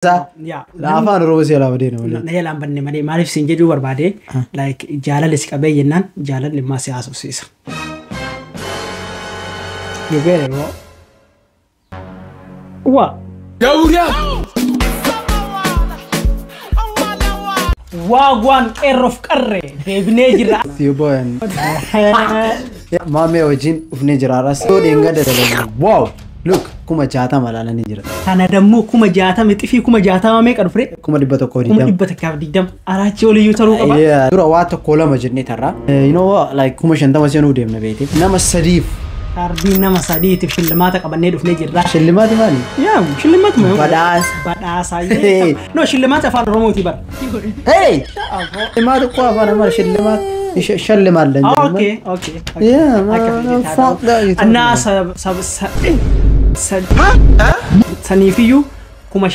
Yeah. لا أفان روسي لا بدينا ولا. نهلا بني مالي ما نفسي نجدو بربادي. Like جالة لسكابي جنان جالة لما سياسة سيسا. يبغى وا. دوريا. واغوان إيروف كره بنيجرا. ثيوبان. ما مي وجين وفنيجرا راس. تو دينغا ده. واو. Look, kuma jata malala ni jira. Kana dammo kuma jata mitifi kuma jata ma me karfure. Kuma dibbata ko Kuma dibbata ka diddam. Arachi oli yutaru qaba. Yeah, dura wata kola majni tarra. You know what? Like kuma shanta masenu dem na beeti. Nama sadif. Ardi nama sadif shillimata qabanne dufne jirra. Shillimati mani? Yeah, shillimata ma. Badas. Badas ay. No shillimata fa romoti bar. Hey. Shillimata ko afana mar shillimata. شلم على اوكي يا ما فوق ده الناس سنيفيو كما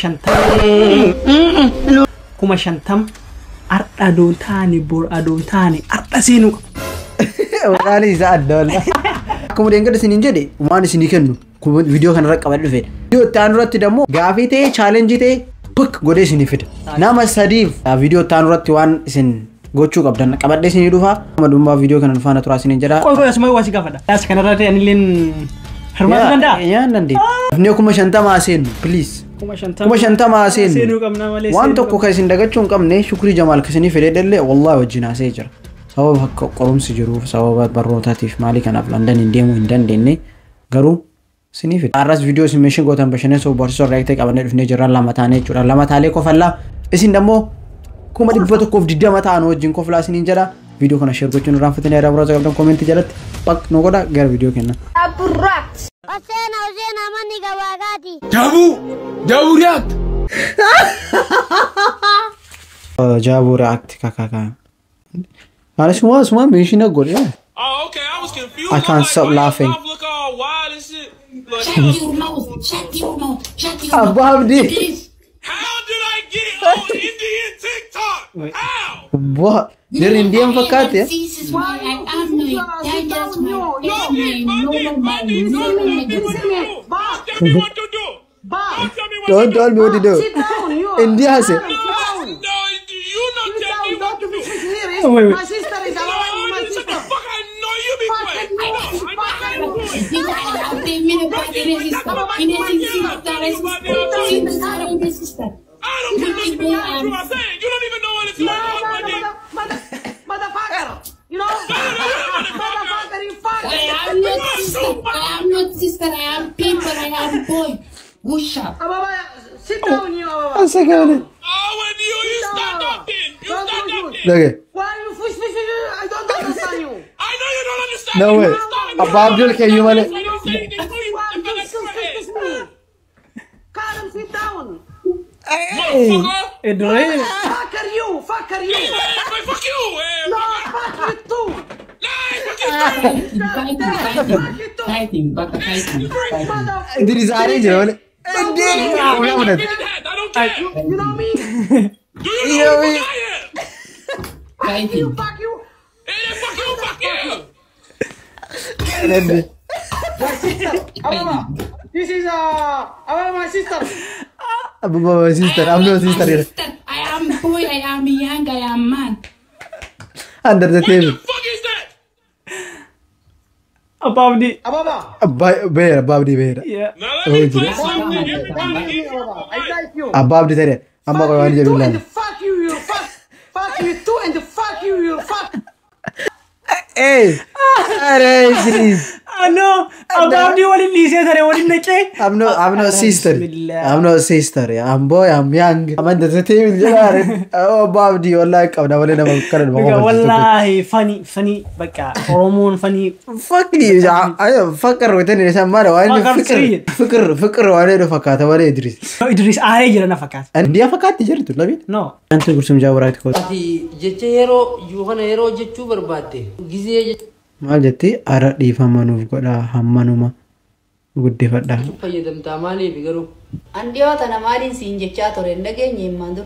شنتم أردون تاني بور أردون تاني أردسينو وقالي زاد دول kemudian kada sini jadi mana sini kan video kan rak kabad dufe video tanurat demo gafi te challenge te puk gode sini fit nama sadif video tanurat wan sin gochu qabdan qabadde sini dufa madumba video kan fana tura sini jada ko asma wasi gafada das kan rate anilin harmat ganda ya nandi ne kuma shanta ma sen please kuma shanta ma sen wan to ko kai sin daga chun kamne shukri jamal kasini fede dalle wallahi wajina sai jira sabab hakko qorum sijuru sababat barrotatif mali kan af london indemu indan denne garu sini fit arras video simeshin gotan bashane so borso react qabane dufne jira lamatane chura lamatale ko falla isin damo kuma dibbata kof didda mata no wajin ko fla sini jara video kana share gochun rafatene ara bro jagam comment jalat pak no goda gar video kenna abrat Osena mani gawagati jabu react jabu react kaka Ana semua mention a good, yeah. Oh, okay. I was confused. I can't stop laughing. Look all wild and shit. Shut your mouth. Shut your mouth. Ababdi. How did I get on Indian TikTok? How? What? They're Indian fakat, yeah? This is why I am no. That is Don't tell me what to do. India has it. No, you not tell me what to do. Wait. My sister is allowing my sister. Fuck, I know you be quiet. I don't care what you are saying. You don't even know what it's like. Motherfucker. You know? Motherfucker, you fuck. I am not sister. I am people. I am boy. Wush up. Ababa, sit down, you know. One second. Oh, when you start talking. You start talking. Okay. Why you fish? I don't understand you. I know you don't understand. No way. Ababdul, can you manage? I don't say anything to you. Why you disrespect me? Calm, sit down. Motherfucker. Fucker you. Fuck you. No, fuck you too. Fighting. This is arranged, right? I don't care. You know me? Do you know who I am? Fighting. Fuck you. Hey, fuck you. My sister. Ababa. This is Ababa, my sister. My sister. I'm no sister here. I am boy. I am young. I am man. Under the table. What the fuck is that? Ababdi. Ababa. Bear, Ababdi bear. Yeah. Now let me play something. Everybody get Ababa. I like you. Ababdi there. I'm not going to do And that. fuck you, you fuck. Fuck you too, and fuck you, you fuck. Hey! Please. No. Ababdi wali lise thare wali nake. I'm not sister. Bismillah. I'm not sister. Yeah. I'm boy. I'm young. I'm under the table. Oh, Ababdi. Wallahi, I'm not going to come. Wallahi funny. Baka hormone funny. Fuck you. I fucker with any samara. I fikr wale fakata wale Idris. Idris are jira na fakat. And dia fakat jirtu labi. No. Antu gursum jawrat ko. Ati jecha hero Johan hero jechu berbate. Gizi Mal jati ara difamanuf goda hammanuma guddifadha. fayyadam tamali bigaru. Andiyo tana marin sin jecha tore ndage nyimmandu.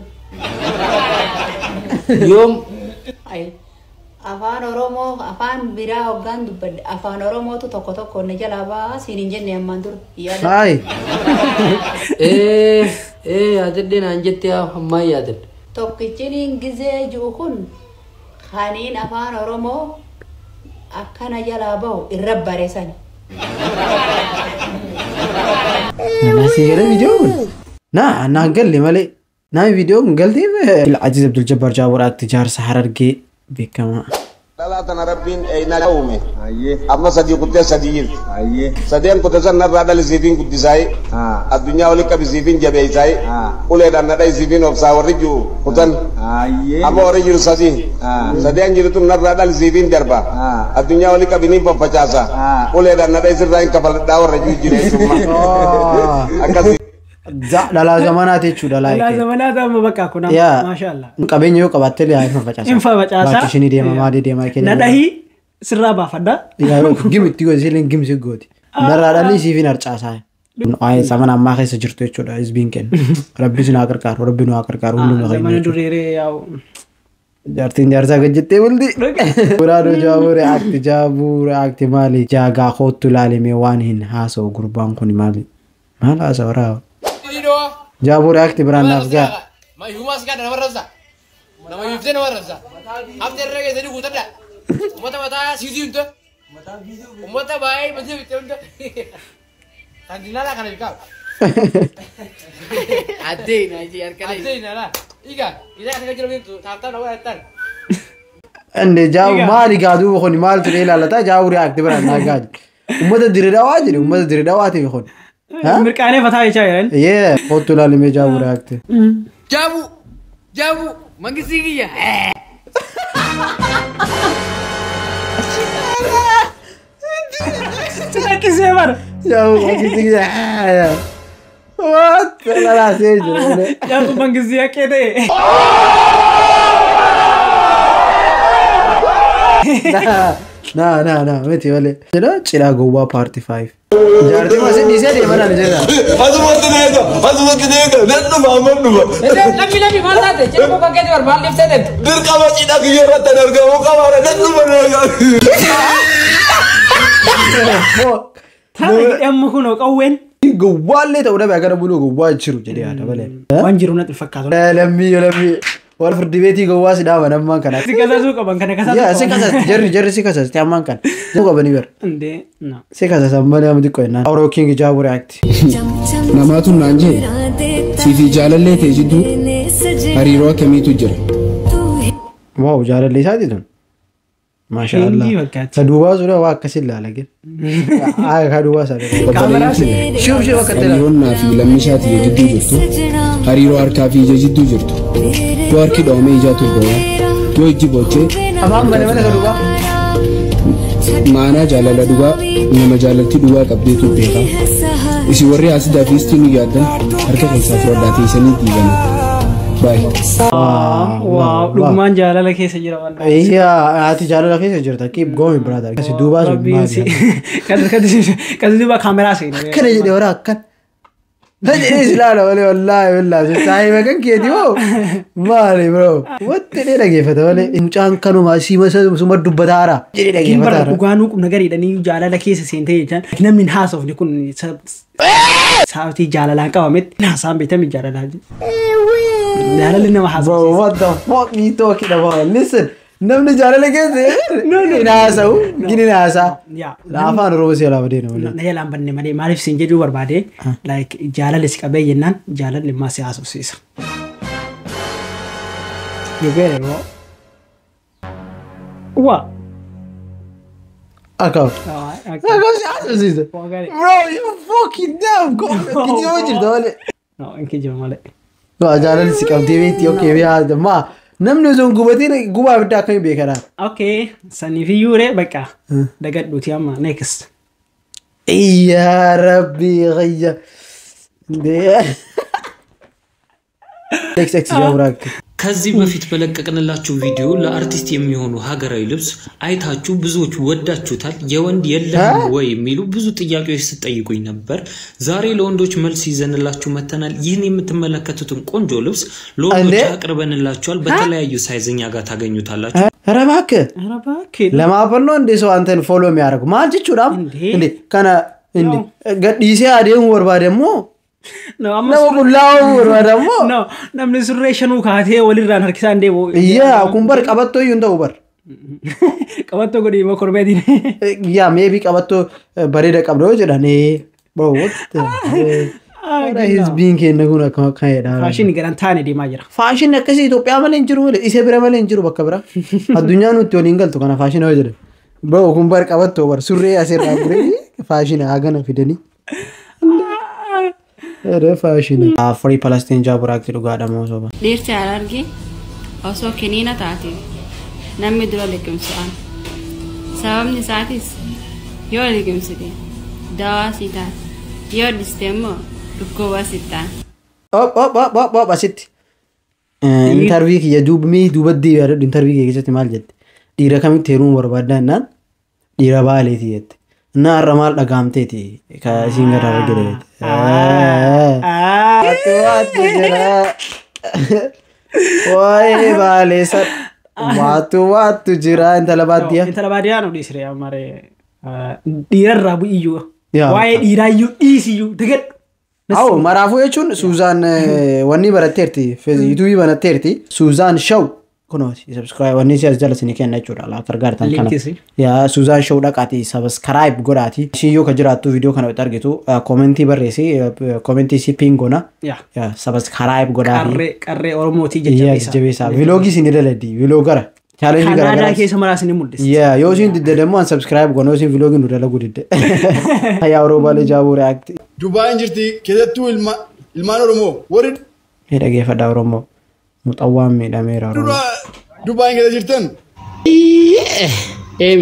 Yom Ay. Afaan Oromoo afaan biraa hoggaan dubbadde afaan Oromootu tokko ne jala baa siin hin jenne ammaan dur yaada. Hai. yaadadde naan jettee ammaa yaadadde. Tokkichiniin gizee jiru kun khaniin afaan Oromoo akkana jalaa bahu irra bareessani. Nasi gara video na galle male na video galte Aziz Abdul Jabbar Jawar aktijar Sahararge bekama لا تنا ربين أين قومه أما صديق كنت صديق صديق كنت زنا بعد الزيفين كنت زاي الدنيا ولك بزيفين جبي زاي ولد أنا ده زيفين أبصار ورجو كتن أما ورجو صديق صديق جلتون نر بعد الزيفين دربا الدنيا ولك بنيم بفجاسا ولد أنا ده زرعين كفل داور رجو جلسوا dala zamanat jechu dala zamanat amma bakka kuna mashallah qabeenyo qabatte le ayfa facasa infa facasa baatishini deema maade deema kene nadahi sirra baafadda yaa gimti go silen gimsi gooti narradali sifin arcaasa ay zaman amma khaysa jirtu jechuudha isbiin ken rabbi sina qarqar rabbinu qarqar hullu no zaman durere yaw jartin jarsa gajette wuldi urado jabure akti jabure akti mali jaga khottu lalime wanhin haso gurban kun mali mala sawara جابوا رياكت برانا فجأة ما هو ماسك هذا نمرزا نما يفتح نمرزا هم ترى كذا نقول تدا متى سيدي أنت متى باي متى أنت عندنا لا كنا يكاب عدين أجي أركنا عدين لا إيجا إذا كنا جربنا تابتا نوع التان عند جاو مالي قادو بخوني مال تريلا لا تا جاو رياكت برانا قاد ومتى دريدا واجري ومتى دريدا واتي بخون مركانه فتاي چايرن ये बहुत लाले में जाबू रखते जाबू जाबू मंगसी की है चला किसे मर जाबू मंगसी की है what ला से जाबू मंगसी के दे ना मेती वाले चलो चिरा गोवा पार्टी 5 जारते मासे नीचे दे मना निजेगा मत देगा नन्नु मामन नु लम्बी मारता दे चलो को के दे और मार लिफ्ट से दे दिल का बचीना की ये रत नरगा वो का मारे नन्नु बनेगा थाने एम कुनो कवेन गोवाले तो उड़ा बैगर बुलो गोवा चिरू जदे आटा बले वंजिरू न तफक्का लम्बी और फिर डिबेटी गोवा से डावा नम्मा कना सिकसा सुका बंकने कसा या सिकसा जर्री सिकसा त्यामान kan suka bani ber ande na सिकसा सම්බන්ධ යමුදි කොයිනා और ओकिंग जाबू रैक्ट नमातु नांजे सीफी जालले थे जिद्दू हरीरो कमीतु जर वाओ जालले सादी तुम माशाअल्लाह सदुवा सुरा वा कसिला लगे आय खडुवा सारे कैमरा से शुभ वक्त ना फी लम्मिशाती जिद्दू जरतु हरीरो अर्का फी जिद्दू जरतु तो अर्की डोमे इजातु गोया तो इज्जी बोचे अमाम बने खडुवा माना जालला दुआ नम जालती दुआ कब्दे तो देखा इसी वर्रे आसिदा फीस्ती नु यादन अर्का कैसा फ्रोडाती सनी दीगन बाय वाव लुकमान जाला लखे से जरा वाला या आती जाला लखे से जरता कीप गोइंग ब्रदर कैसे दुबा से कद दुबा कैमरा से कने जे देवरा अक्कन هذا إيش لا والله صحيح ما كان كذي هو مالي برو واتني لقي فتى ولا إن كان كانوا ماشي مثلا سمر دبدارا جري لقي فتى وقانو نقدر إذا نيجي جالا لكيس سنتين جان إحنا من حاسف نكون ساوتي جالا لانك ومت نحسام بيتم جالا لانك جالا لنا ما حاسب bro what the fuck me talking about listen namni jala lage no nasa gini nasa ya la afan rosi ala badina wala na yalan banne made marif sinje du barbade like jala liskabe yennan jala limma siyasu sisa yegere ro wa akaw siyasu sisa bro you fucking damn go kiti wajir dole no enke jomale no jala liskabe ti okay we are the ma namni zon gubatina guba bida kan be kana okay sani fi yure baka daga duti amma next ya rabbi ghayya next jawrak ከዚህ በፊት በለቀቅንላችሁ ቪዲዮ ለአርቲስት የሚሆኑ ሀገራዊ ልብስ አይታችሁ ብዙዎች ወዳችሁታል የወንድ የለም ወይ የሚሉ ብዙ ጥያቄዎች ሲጠይቁኝ ነበር ዛሬ ለወንዶች መልስ ይዘንላችሁ መተናል ይህን የምትመለከቱትን ቆንጆ ልብስ ለወንዶች አቅርበንላችኋል በተለያዩ ሳይዝኛ ጋር ታገኙታላችሁ ረባክ ለማፈር ነው እንደ ሰው አንተን ፎሎ የሚያደርጉ ማጅቹ ዳም እንዴ ከና እንዴ ገዲሲ አዴን ወርባ ደግሞ nama qullaa'uu barbaada ammoo. No, namni surree shanuu kaatee walirraan harkisaan deemu. Yaa kun bar qabattoo iyyuu hin ta'u bar. Qabattoo godhii immoo korbeetiin. Yaa meebii qabattoo bareeda qabdoo jedhanii. Bro, what? Hizbiin keenya kun akkama ka'eedha. Faashinii garan taane deemaa jira. Faashinii akkasii Itoophiyaa malee hin jiru malee isa bira malee hin jiru bakka bira. Addunyaa nuti waliin galtu kana faashinii hoo jedhe. Bro kun bar qabattoo bar surree asirraa guree faashinii hagana fidanii. Ada faashinii. Free Palestine jaaburaatti dhugaadha moo soba. Dhiirti arge osoo kiniina taate namni dura liqimsu'an. Sababni isaatis yoo liqimsite dawaa sii taate yoo dhiste immoo dhukkuba sii taate. Asitti. Intervii kiyya duubatti yaadadhu intervii kiyya keessatti maal jette? Dhiira kamitti heerumuu barbaadda jennaan dhiira baaleeti jette. Naa irra maal dhagaamteeti ka isiin gara argite. Waatu jira. Waa'ee baaleessa. Waatu jira intala baadiyyaa. Intala baadiyyaa nu dhiisire ammaree dhiirarraa bu'iyyuu. Waa'ee dhiiraayyuu dhiisiyyuu dagadhu. Awo maraafuu jechuun Suuzaan wanni baratteerti yuutuubii baratteerti Suuzaan Shaw kunooti subscribe wanni si as jala sini kenna jechuudha lafa argaartan kana yaa Suuzaan Shaw dhaqaati subscribe godhaati ishii yoo ka jiraattu viidiyoo kana itti argitu komentii barreessi komentii si pingona yaa subscribe godhaati qarree Oromootii jajjabeessaa viloogii sini daladdi viloogara challenge gara Kanaadaa keessa maraasni mul'isa. Yeah, yoo isin didde demo unsubscribe gono isin vlog nu dalagu didde. Ya Oromoo jaabu react. Dubai injirti keessattuu ilmaan Oromoo warri dhageeffadha Oromoo muxawwaan miidhameera Oromoo. Dubai keessa jirtan.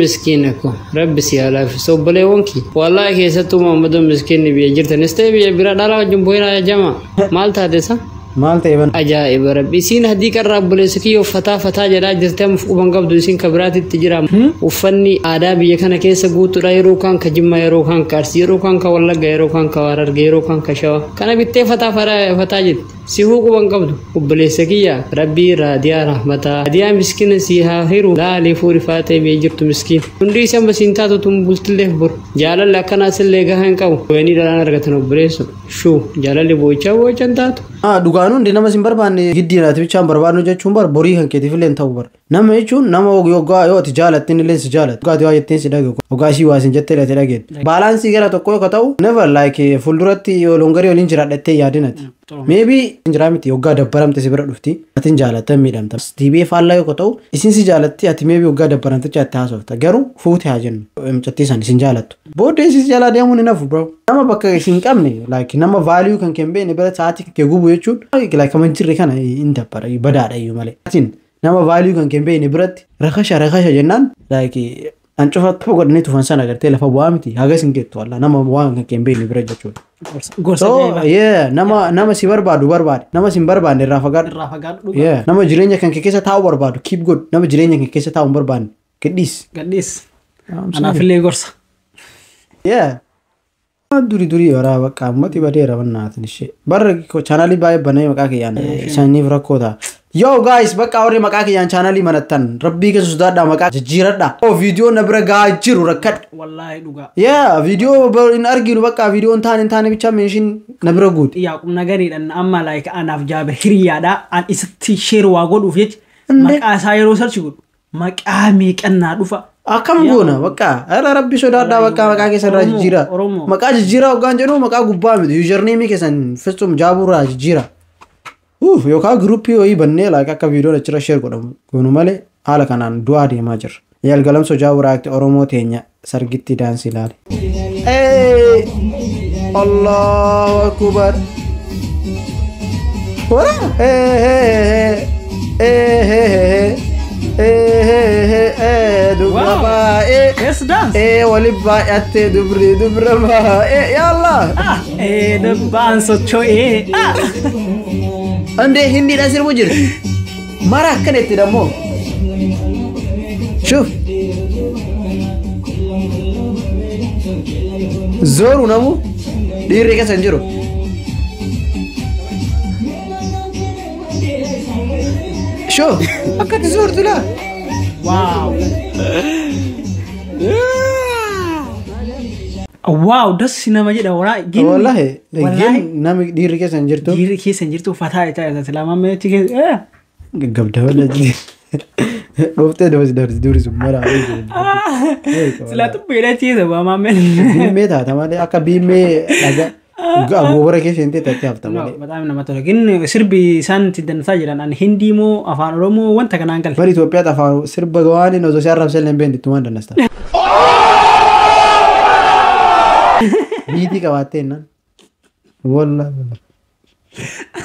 Miskiin ko rabbi si alaafi sobbolee wonki wallahi keessattuu Muhammadun miskiin biyya jirtan istee biyya bira dhala wajjin boo'ina jama maal taate sa? Maal ta'e ban ajaa'iba rabbi isiin haddii qarraa buleessa kiyyoo fataa jedhaa jirtee quban qabdu isiin kabiraatitti jira uffanni aadaa biyya kana keessa guutuudha yeroo kan ka Jimmaa yeroo kan ka Arsii yeroo kan ka Wallagga yeroo kan ka Harargee yeroo kan ka Shawaa kana bittee fataa jirti si quban qabdu obboleessa kiyya rabbi raadiyaa rahmataa hadiyaa miskiina si haa hiru laalee fuuri faatee biyya jirtu miskiin hundi isaan basiin taatu tun bultilleef bor jaalalli akkanaas illee gahaa hin qabu wayanii dhalaan argatan obboleessu shuu jaalalli boochan taatu. Dhugaanuu hundi nama sin barbaanne giddiinaati bichaan barbaadnu jechuun bar borii kan keetiif illee ta'u bar nama jechuun nama yoggaa yoo ati jaalattin illee si jaalatu dhugaati waa jetteen si dhage yoggaa si waasin jettee illee dhageetti baalaansii gara tokko yoo ta'u never like fuulduratti longarii waliin jiraadhattee yaadinati maybe injiraa miti yoggaa dabbaramte si bira dhufti atin jaalatan miidhamta tiibee faallaa yoo ta'u isin si jaalatti ati maybe yoggaa dabbaramticha atti haasofta garuu fuute haa jennu mucattiisan isin jaalattu booddee si jalaa deemuun hin hafu bro nama bakka isin qabne like nama value kan kembee bira sa'aatii kee gubu jechuun like kaman jirre kana hin dabbara badaadha iyyuu malee atin nama value kan kembee biratti rakasha jennaan like ancufattuu godhanii tufan sana agartee lafa bu'aa miti hagas hin geettu walla nama waan kan kembee bira jechuudha. Gorsa nama si barbaadu barbaade nama si hin barbaanne irraa fagaadhu. Nama jireenya kan keessa taa'u barbaadu keep good nama jireenya kan keessa taa'u hin barbaanne gadhiis. Anaafillee gorsa. Durii waraa bakka ammatti badeera bannaatin ishee barra chaanaalii baay'ee banee maqaa kiyyaan isaaniif rakkoo ta'a. Yo guys bakka warri maqaa kiyyaan chaanaalii manattan rabbii keessa sodaadhaa maqaa jijjiiradha. Viidiyoo na bira gahaa jiru rakkadha. Wallaahi dhugaa. Viidiyoo hin arginu bakka viidiyoon taane bicha meeshiin na bira guuti. Yaaqub nagariidhaan amma like anaaf jaabe hiriyaadha an isatti sheer waa godhuuf jecha maqaa isaa yeroo sarchi godhu maqaa meeqannaa dhufa. Akkam goona bakka ala rabbi sodaadhaa bakka maqaa keessa irraa jijjiira. Maqaa jijjiiraa hoggaan jedhu maqaa gubbaa miti username keessan festum jaaburraa jijjiira. Yookaan gruppii ho'i bannee like akka viidiyoon achirra sheer godhamu goonu malee haala kanaan du'aa deemaa jirra. Yaalgalamsoo jaaburaatti Oromoo teenya sargitti daansii ilaali. Allahu akbar. Dubra baay'ee wali baay'attee dubra baay'ee yaallah. Dubbaan socho'ee. Ande hindi dah sirbu jir. Marah kan itu dah mo. Shuf. Zoru namu. Diri ka sanjuru. Shuf. Akat zor tu lah. Wow. Waaw dassi nama jedha waraa gin. Wallahi gin nama dhiirri keessa hin jirtu. Dhiirri keessa hin jirtu fataa isaa islaamaa meechi keessa. Gaggabda wala jii. Dhoftee darsi duris mara. Silaatu beela ciisa waa maamee. Biimee taata malee akka biimee dhaga goobara keessa hin teettatti hafta malee. Bataam nama tola. Gin sirbi isaan itti dansaa jiran an Hindii moo afaan Oromoo wanta kanaan galte. Bari Itoophiyaatti afaan sirba gawaanii osoo si arrabsee illee hin beektu waan danasta. Biitii qabaattee naan. Wallahi.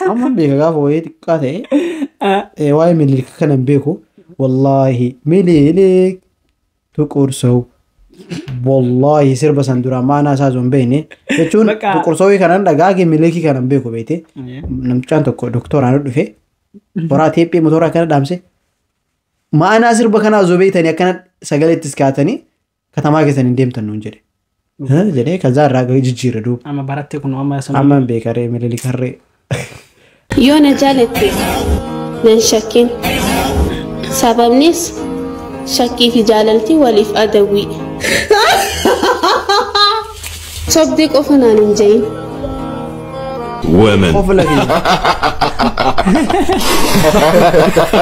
Amma beeka gaafa wayii xiqqaa ta'e waa'ee miliilika kana hin beeku. Wallahi miliilik tuqursow. Wallahi sirba san dura maanaa isaa osoo hin beekne. Jechuun tuqursowii kanan dhagaagee miliiliki kana hin beeku beekte. Namtichaan tokko doktoraan dhufe. Horaa teephee motora kana dhaamse. Maanaa sirba kanaa osoo beektanii akkana sagalee itti kaatanii katamaa keessan hin deemtan nuun jedhe. Jedhee kazaa irraa jijjiirra duuba. Amma barattee kun amma sana. Amma hin beekaree miliilikarree. Yoo na jaalatte nan shakkin. Sababnis shakkii fi jaalalti waliif adawwii. Sobdii qofa naan hin jahin. Women.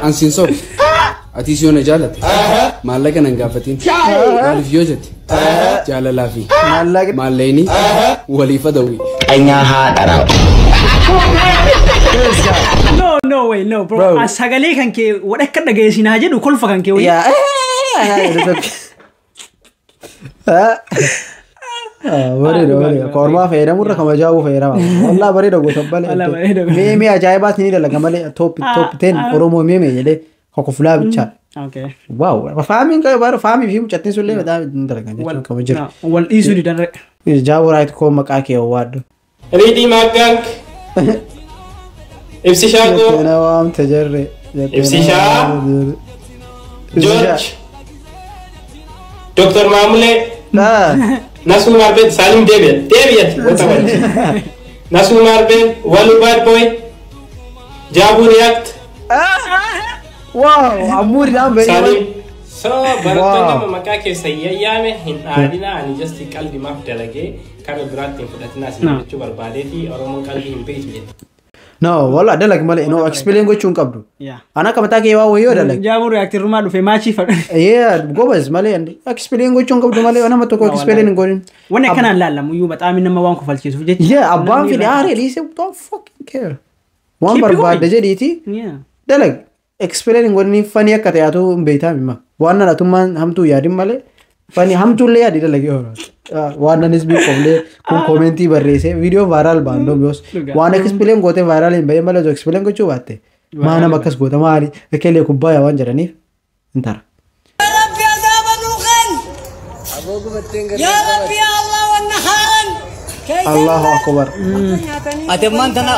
Ansiin sob. Ati si yoo na jaalatte maallaqa nan gaafatiin maaliif yoo jette jaalalaa fi maallaqni waliif adawwii. Anyaa haadha. No way no bro. Sagalee kan kee wadakka dhageessinaa jedhu kolfa kan kee wayii. Bareeda kormaa fayyadamurra kamajaa'uu fayyadama. Wallaa bareeda gosa balee. Meemee ajaa'ibaas ni dalaga malee top 10 Oromoo meemee jedhee kokoflaa bichaa. Wow. Faamiin qabu faamii fi mucattiin sullee badaa ni dalagan jechuudha kama jiru. Wal dhiisuu ni danda'a. Jaawuu raayit koo maqaa kee waaddu. Riidii Maaggaank. Ibsishaagoo. Jettee waamte jarre. Ibsishaa. George. Dr. Maamulee. Nasuu Maarbeen Saalim Deebiyat. Nasuu Maarbeen Waluu Bad Boy. Jaabuu React. Wow, amuri dhaan ba'ee. Saalim. So barattoonni nama maqaa keessa yayyaame hin dhaadina ani just qalbimaaf dalagee kara biraatti hin fudhatinaa sin jechuu barbaadee fi Oromoon qalbii hin beektu jedhe. No, wala dalag malee no explain gochuun qabdu. Ana kamataa kee waa wayyoo dalag. Jaabuu reaktirrumaa dhufe maachii fadha. Gobas malee explain gochuun qabdu malee nama tokko explain hin godhin. Wanni akkanaan laallamu iyyuu baxaami nama waan kofalchiisuuf jechuudha. Abbaan fide aaree dhiisee don't fucking care. Waan barbaadde jedhiiti. Dalag. Explain in godhanii fanii akka ta'atu hin beektaa mimma. Waan nan atummaan hamtuu yaadin malee fanii hamtuullee yaadida lagee horaa. Waan nanis bii qoflee kun koomentii barreessee viidiyoo vaayiraal baandoo biyoos waan explain gootee vaayiraal hin bahee malee explain gochuu baatte maa nama akkas goota maali ekelee kubbaaya waan jedhaniif hin tara. يا ربي يا الله والنهار الله أكبر. أتمنى تنا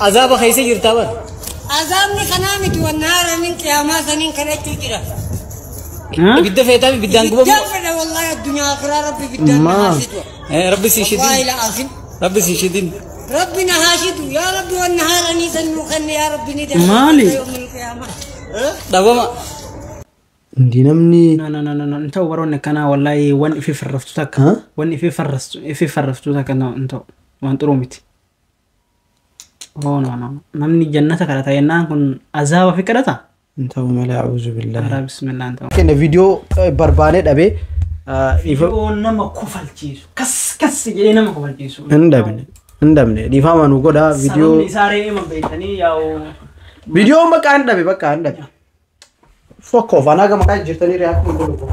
عذاب خيسي يرتابر عذابني خنامك والنهار من قيامات من كرهت تجرا بدي فيتا بدي انقبض والله الدنيا اخرى ربي بدي نهاشد ربي سيشدين والله لا اخن ربي سيشدين ربي نهاشد يا ربي والنهار اني سنوخن يا ربي ندى مالي يوم القيامه دابا Hindi namni انتو ورون كنا والله وان في فرفتو تك وان في فرفتو تك انتو وان تروميتي no namni jannata kadhata yennaan kun azaaba fi kadhata انتو ملا اعوذ بالله بسم الله انتو كنا فيديو بربانه دبه ifoo nama kofalchiisu kas jedhee nama kofalchiisu Hindamne difama nu goda video isaaree ima beektanii yaa'u video maqaa hindabe bakka hindabe fuck off anaga maqaa jirtanii react godhu